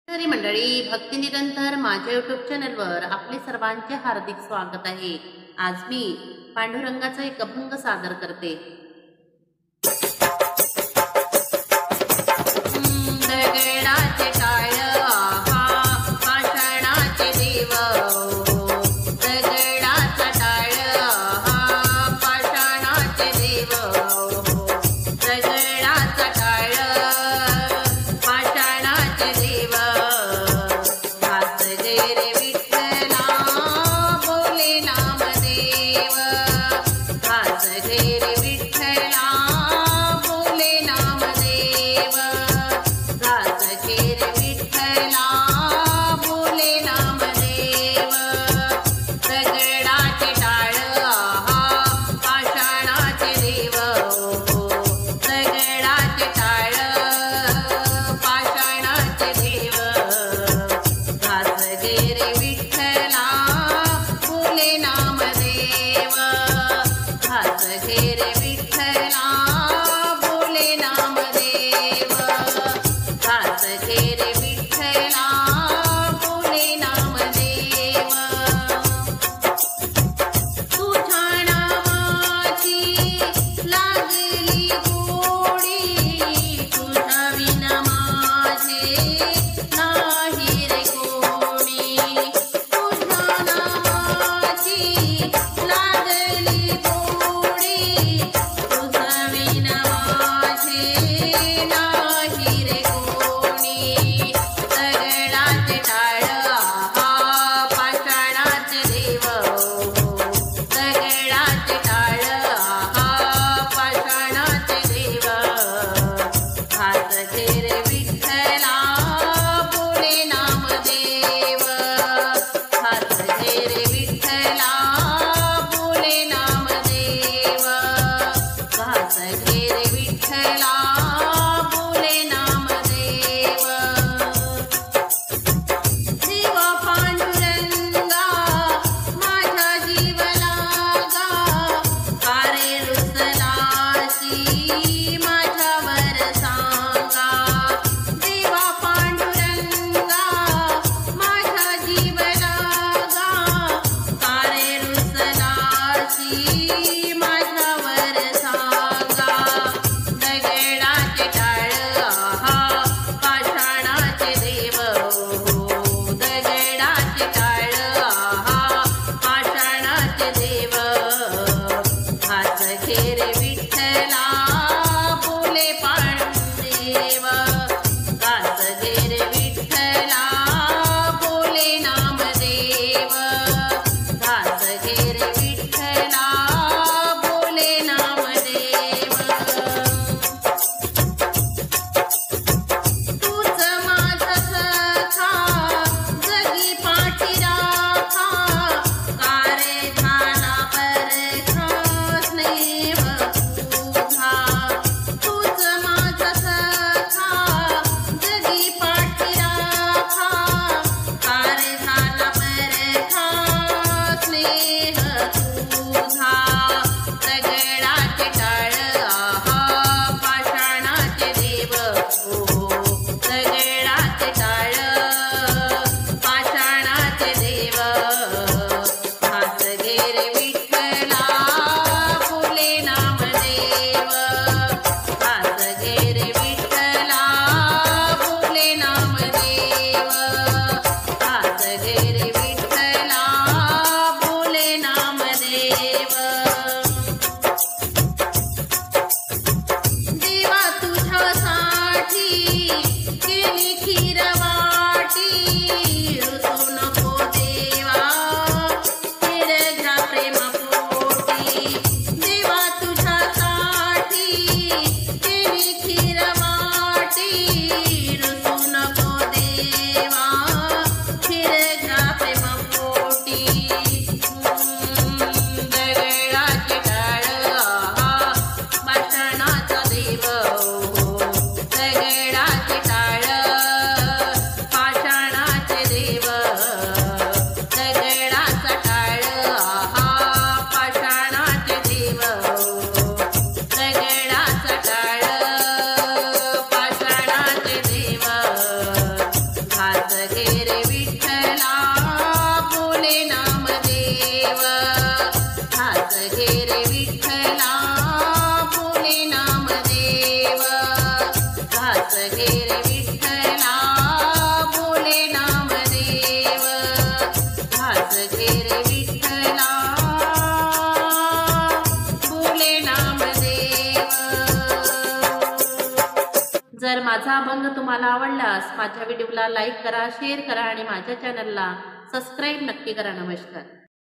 तरी मंडळी, भक्ती निरंतर माझ्या यूट्यूब चॅनलवर आपले सर्वांचे हार्दिक स्वागत आहे. आज मी पांडुरंगाचा एक अभंग सादर करते. दगडाचे टाळ आहा पाषाणाचे देव, दगडाचा टाळ आहा पाषाणाचे देव, दगडाचा टाळ पाषाणाचे देव. घास रे विठ्ठला बोले नामदेव, घास रे विठ्ठला बोले नामदेव, घास रे जर माझा अभंग तुम्हाला आवडल्यास माझ्या व्हिडिओला लाईक करा, शेअर करा आणि माझ्या चॅनलला सबस्क्राईब नक्की करा. नमस्कार.